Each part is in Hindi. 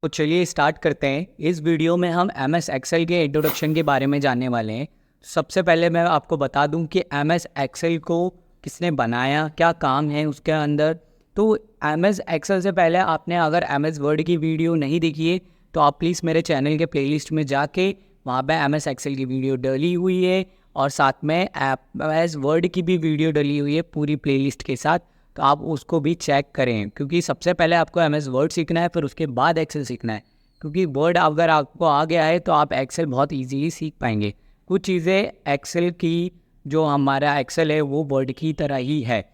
तो चलिए स्टार्ट करते हैं। इस वीडियो में हम एम एस एक्सेल के इंट्रोडक्शन के बारे में जानने वाले हैं। सबसे पहले मैं आपको बता दूं कि एम एस एक्सेल को किसने बनाया, क्या काम है उसके अंदर। तो एम एस एक्सेल से पहले आपने अगर एम एस वर्ड की वीडियो नहीं देखी है तो आप प्लीज़ मेरे चैनल के प्लेलिस्ट में जाके वहाँ पे एम एस एक्सेल की वीडियो डली हुई है और साथ में एम एस वर्ड की भी वीडियो डली हुई है पूरी प्लेलिस्ट के साथ। तो आप उसको भी चेक करें, क्योंकि सबसे पहले आपको एम एस वर्ड सीखना है, फिर उसके बाद एक्सेल सीखना है। क्योंकि वर्ड अगर आपको आ गया है तो आप एक्सेल बहुत इजीली सीख पाएंगे। कुछ चीज़ें एक्सेल की, जो हमारा एक्सेल है वो वर्ड की तरह ही है।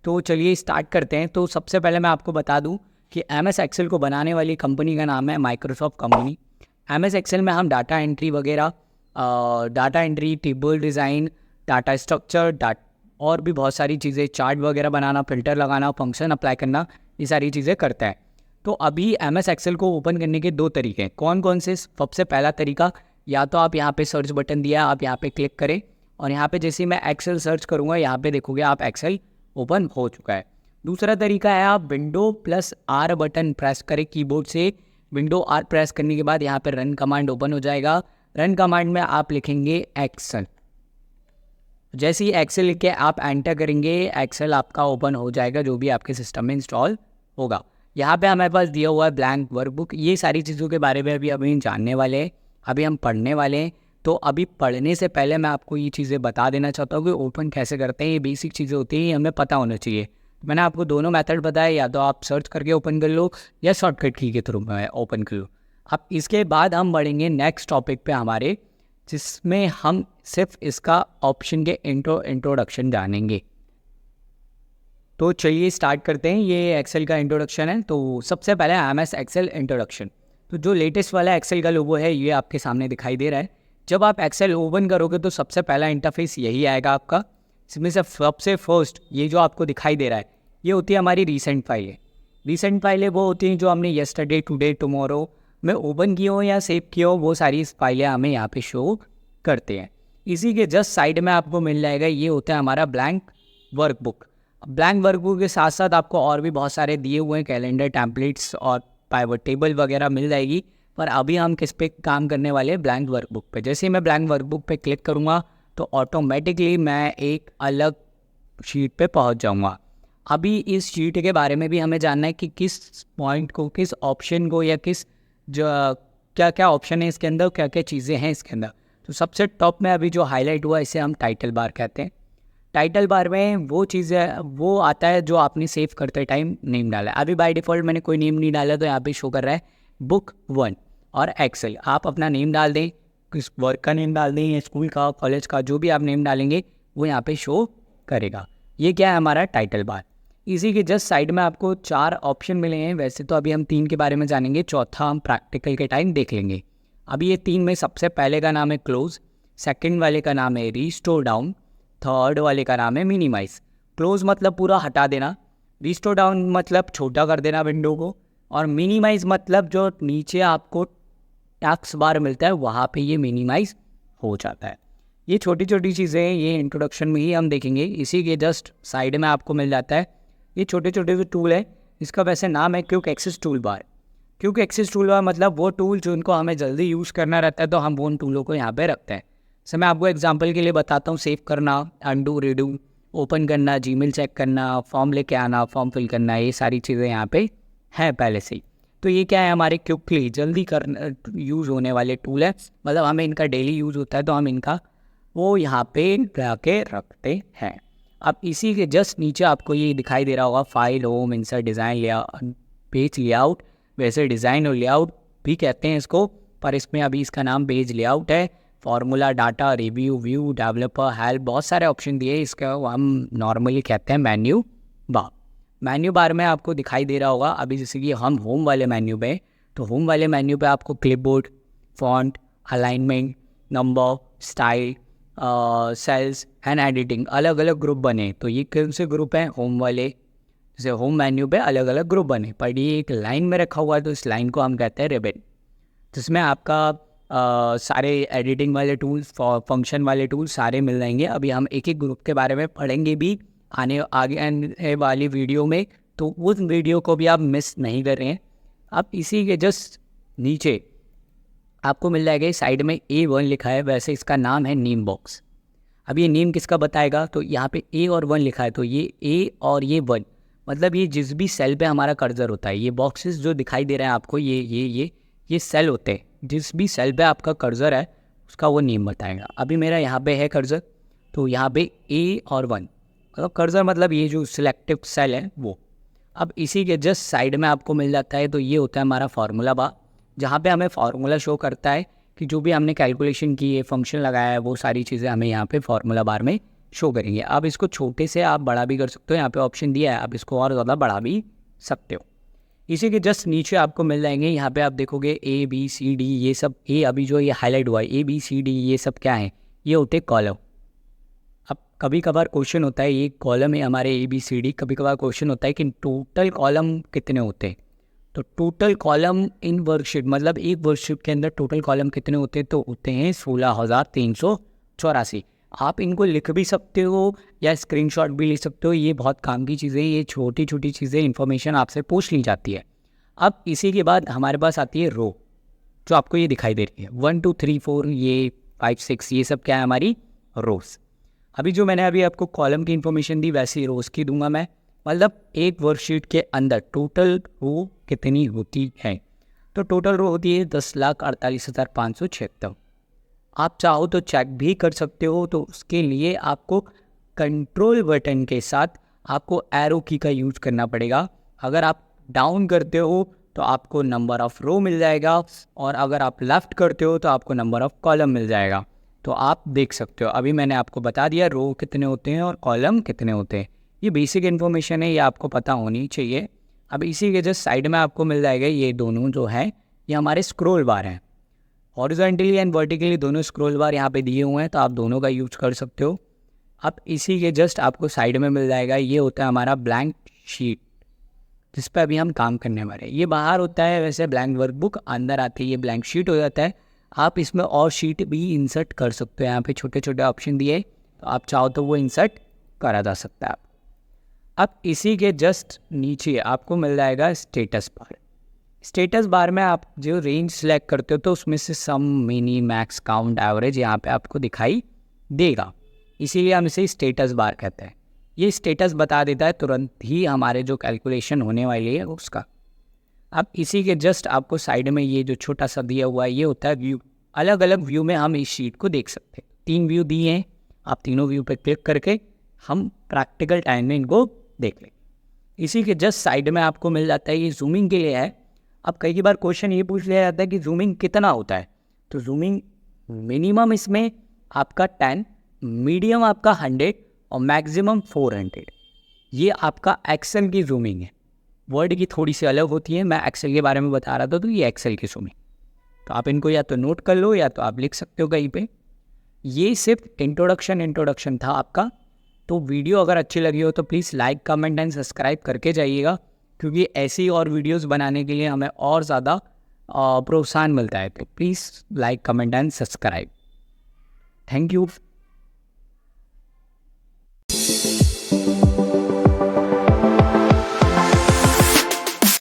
तो चलिए स्टार्ट करते हैं। तो सबसे पहले मैं आपको बता दूं कि एम एस एक्सेल को बनाने वाली कंपनी का नाम है Microsoft company. M S Excel में हम डाटा एंट्री वगैरह, data entry, table design, data structure, और भी बहुत सारी चीज़ें, चार्ट वगैरह बनाना, फिल्टर लगाना, फंक्शन अप्लाई करना, ये सारी चीज़ें करता है। तो अभी एम एस एक्सेल को ओपन करने के दो तरीके हैं। कौन कौन से? सबसे पहला तरीका, या तो आप यहाँ पे सर्च बटन दिया है, आप यहाँ पे क्लिक करें और यहाँ पे जैसे ही मैं एक्सेल सर्च करूँगा यहाँ पे देखोगे आप एक्सेल ओपन हो चुका है। दूसरा तरीका है आप window plus are button press करें कीबोर्ड से। विंडो आर प्रेस करने के बाद यहाँ पे रन कमांड ओपन हो जाएगा। रन कमांड में आप लिखेंगे एक्सेल। जैसे ही एक्सेल लिख के आप एंटर करेंगे, एक्सेल आपका ओपन हो जाएगा जो भी आपके सिस्टम में इंस्टॉल होगा। यहाँ पे हमारे पास दिया हुआ है ब्लैंक वर्कबुक। ये सारी चीज़ों के बारे में अभी जानने वाले हैं, अभी हम पढ़ने वाले हैं। तो अभी पढ़ने से पहले मैं आपको ये चीज़ें बता देना चाहता हूँ कि ओपन कैसे करते हैं। ये बेसिक चीज़ें होती हैं, ये हमें पता होना चाहिए। मैंने आपको दोनों मेथड बताया, या तो आप सर्च करके ओपन कर लो या शॉर्टकट की के थ्रू में ओपन कर लो। अब इसके बाद हम बढ़ेंगे नेक्स्ट टॉपिक पे हमारे, जिसमें हम सिर्फ इसका ऑप्शन के इंट्रोडक्शन जानेंगे। तो चलिए स्टार्ट करते हैं। ये एक्सेल का इंट्रोडक्शन है। तो सबसे पहले एम एस एक्सेल इंट्रोडक्शन। तो जो लेटेस्ट वाला एक्सेल का लोगो है ये आपके सामने दिखाई दे रहा है। जब आप एक्सेल ओपन करोगे तो सबसे पहला इंटरफेस यही आएगा आपका। इसमें से सबसे फर्स्ट ये जो आपको दिखाई दे रहा है ये होती है हमारी रीसेंट फाइलें। रीसेंट फाइलें वो होती हैं जो हमने येस्टरडे, टुडे, टुमारो में ओपन की हो या सेव की हो, वो सारी फाइलें हमें यहाँ पे शो करते हैं। इसी के जस्ट साइड में आपको मिल जाएगा, ये होता है हमारा ब्लैंक वर्कबुक। ब्लैंक वर्कबुक के साथ साथ आपको और भी बहुत सारे दिए हुए हैं, कैलेंडर, टेम्पलेट्स और पाइवट टेबल वगैरह मिल जाएगी। पर अभी हम किस पे काम करने वाले हैं? ब्लैंक वर्कबुक पे। जैसे ही मैं ब्लैंक वर्कबुक पे क्लिक करूँगा तो ऑटोमेटिकली मैं एक अलग शीट पे पहुँच जाऊँगा। अभी इस शीट के बारे में भी हमें जानना है कि किस पॉइंट को, किस ऑप्शन को, या किस जो क्या क्या ऑप्शन है इसके अंदर, क्या क्या चीज़ें हैं इसके अंदर। तो सबसे टॉप में अभी जो हाईलाइट हुआ इसे हम टाइटल बार कहते हैं। टाइटल बार में वो चीज़ें वो आता है जो आपने सेव करते टाइम नेम डाला है। अभी बाय डिफ़ॉल्ट मैंने कोई नेम नहीं डाला तो यहाँ पे शो कर रहा है बुक 1 और एक्सेल। आप अपना नेम डाल दें, किस वर्क का नेम डाल दें, या स्कूल का, कॉलेज का, जो भी आप नेम डालेंगे वो यहाँ पे शो करेगा। ये क्या है? हमारा टाइटल बार। इसी के जस्ट साइड में आपको 4 ऑप्शन मिले हैं। वैसे तो अभी हम 3 के बारे में जानेंगे, चौथा हम प्रैक्टिकल के टाइम देख लेंगे। अभी ये 3 में सबसे पहले का नाम है क्लोज, सेकंड वाले का नाम है रिस्टोर डाउन, थर्ड वाले का नाम है मिनिमाइज। क्लोज मतलब पूरा हटा देना, रिस्टोर डाउन मतलब छोटा कर देना विंडो को, और मिनिमाइज मतलब जो नीचे आपको टैक्स बार मिलता है वहाँ पे ये मिनिमाइज हो जाता है। ये छोटी छोटी चीज़ें ये इंट्रोडक्शन में ही हम देखेंगे। इसी के जस्ट साइड में आपको मिल जाता है ये छोटे छोटे जो टूल है, इसका वैसे नाम है quick access tool bar. Quick access tool bar मतलब वो टूल जो उनको हमें जल्दी यूज़ करना रहता है तो हम वो उन टूलों को यहाँ पे रखते हैं। सर मैं आपको एग्जांपल के लिए बताता हूँ। सेव करना, अनडू, रीडू, ओपन करना, जीमेल चेक करना, फॉर्म लेके आना, फॉर्म फिल करना, ये सारी चीज़ें यहाँ पे हैं पहले से ही। तो ये क्या है? हमारे क्विकली जल्दी करना यूज़ होने वाले टूल है। मतलब हमें इनका डेली यूज़ होता है तो हम इनका वो यहाँ पे ला के रखते हैं। अब इसी के जस्ट नीचे आपको ये दिखाई दे रहा होगा file, home, insert, design, layout, page layout. वैसे डिज़ाइन और लेआउट भी कहते हैं इसको, पर इसमें अभी इसका नाम पेज लेआउट है। Formula, data, review, view, developer, help, बहुत सारे ऑप्शन दिए। इसका हम नॉर्मली कहते हैं मेन्यू बार। मेन्यू बार में आपको दिखाई दे रहा होगा अभी, जैसे कि हम होम वाले मेन्यू पे, तो होम वाले मेन्यू पे आपको clipboard, font, alignment, number, style, cells and editing, अलग अलग ग्रुप बने। तो ये कौन से ग्रुप हैं? होम वाले। जैसे होम मेन्यू पे अलग अलग ग्रुप बने, पर ये एक लाइन में रखा हुआ है तो इस लाइन को हम कहते हैं रिबन, जिसमें आपका सारे एडिटिंग वाले टूल्स, फंक्शन वाले टूल्स सारे मिल जाएंगे। अभी हम एक एक ग्रुप के बारे में पढ़ेंगे भी आगे वाली वीडियो में, तो उस वीडियो को भी आप मिस नहीं कर रहे हैं। अब इसी के जस्ट नीचे आपको मिल जाएगा साइड में A1 लिखा है, वैसे इसका नाम है नेम बॉक्स। अब ये नेम किसका बताएगा, तो यहाँ पे A और 1 लिखा है, तो ये A और ये 1, मतलब ये जिस भी सेल पे हमारा कर्सर होता है, ये बॉक्सेस जो दिखाई दे रहे हैं आपको, ये सेल होते हैं। जिस भी सेल पे आपका कर्सर है उसका वो नेम बताएगा। अभी मेरा यहाँ पे है कर्सर, तो यहाँ पे A और 1, मतलब कर्सर मतलब ये जो सिलेक्टिव सेल है वो। अब इसी के जस्ट साइड में आपको मिल जाता है, तो ये होता है हमारा फार्मूला बार, जहाँ पे हमें फार्मूला शो करता है कि जो भी हमने कैलकुलेशन की है, फंक्शन लगाया है, वो सारी चीज़ें हमें यहाँ पे फार्मूला बार में शो करेंगे। अब इसको छोटे से आप बड़ा भी कर सकते हो, यहाँ पे ऑप्शन दिया है, आप इसको और ज़्यादा बढ़ा भी सकते हो। इसी के जस्ट नीचे आपको मिल जाएंगे, यहाँ पे आप देखोगे ABCD, ये सब A अभी जो ये हाईलाइट हुआ है ABCD, ये सब क्या है, ये होते कॉलम। अब कभी कभार क्वेश्चन होता है, ये कॉलम है हमारे ABCD, कभी कभार क्वेश्चन होता है कि टोटल कॉलम कितने होते हैं। तो टोटल कॉलम इन वर्कशीट, मतलब एक वर्कशीट के अंदर टोटल कॉलम कितने होते हैं, तो होते हैं 16,384। आप इनको लिख भी सकते हो या स्क्रीनशॉट भी ले सकते हो, ये बहुत काम की चीज़ें, ये छोटी छोटी चीज़ें इन्फॉर्मेशन आपसे पूछ ली जाती है। अब इसी के बाद हमारे पास आती है रो, जो आपको ये दिखाई दे रही है 1 2 3 4, ये 5 6, ये सब क्या है हमारी रोज़। अभी जो मैंने अभी आपको कॉलम की इन्फॉर्मेशन दी, वैसी रोज़ की दूंगा मैं, मतलब एक वर्कशीट के अंदर टोटल रो कितनी होती है। तो टोटल रो होती है 10,48,576। आप चाहो तो चेक भी कर सकते हो, तो उसके लिए आपको कंट्रोल बटन के साथ आपको एरो की का यूज़ करना पड़ेगा। अगर आप डाउन करते हो तो आपको नंबर ऑफ़ रो मिल जाएगा, और अगर आप लेफ़्ट करते हो तो आपको नंबर ऑफ़ कॉलम मिल जाएगा। तो आप देख सकते हो, अभी मैंने आपको बता दिया रो कितने होते हैं और कॉलम कितने होते हैं। ये बेसिक इन्फॉर्मेशन है, ये आपको पता होनी चाहिए। अब इसी के जस्ट साइड में आपको मिल जाएगा, ये दोनों जो हैं ये हमारे स्क्रॉल बार हैं, हॉरिजॉन्टली एंड वर्टिकली दोनों स्क्रॉल बार यहाँ पे दिए हुए हैं, तो आप दोनों का यूज़ कर सकते हो। अब इसी के जस्ट आपको साइड में मिल जाएगा, ये होता है हमारा ब्लैंक शीट, जिस पे अभी हम काम करने वाले हैं। ये बाहर होता है वैसे ब्लैंक वर्कबुक, अंदर आती है ये ब्लैंक शीट हो जाता है। आप इसमें और शीट भी इंसर्ट कर सकते हो, यहाँ पे छोटे छोटे ऑप्शन दिए, तो आप चाहो तो वो इंसर्ट करा जा सकता है। अब इसी के जस्ट नीचे आपको मिल जाएगा स्टेटस बार। स्टेटस बार में आप जो रेंज सेलेक्ट करते हो, तो उसमें से सम, मिनी, मैक्स, काउंट, एवरेज यहाँ पे आपको दिखाई देगा, इसीलिए हम इसे स्टेटस बार कहते हैं। ये स्टेटस बता देता है तुरंत ही हमारे जो कैलकुलेशन होने वाली है उसका। अब इसी के जस्ट आपको साइड में ये जो छोटा सा दिया हुआ है, ये होता है व्यू। अलग अलग व्यू में हम इस शीट को देख सकते हैं। 3 व्यू दिए हैं, आप तीनों व्यू पर क्लिक करके हम प्रैक्टिकल टाइम में इनको देख लें। इसी के जस्ट साइड में आपको मिल जाता है, ये जूमिंग के लिए है। अब कई बार क्वेश्चन ये पूछ लिया जाता है कि जूमिंग कितना होता है, तो जूमिंग मिनिमम इसमें आपका 10, मीडियम आपका 100 और मैक्सिमम 400। ये आपका एक्सेल की जूमिंग है, वर्ड की थोड़ी सी अलग होती है। मैं एक्सेल के बारे में बता रहा था, तो ये एक्सेल की जूमिंग, तो आप इनको या तो नोट कर लो या तो आप लिख सकते हो कहीं पे। ये सिर्फ इंट्रोडक्शन था आपका। तो वीडियो अगर अच्छी लगी हो तो please like, comment and subscribe करके जाइएगा, क्योंकि ऐसी और वीडियोस बनाने के लिए हमें और ज़्यादा प्रोत्साहन मिलता है। तो please like, comment and subscribe. Thank you.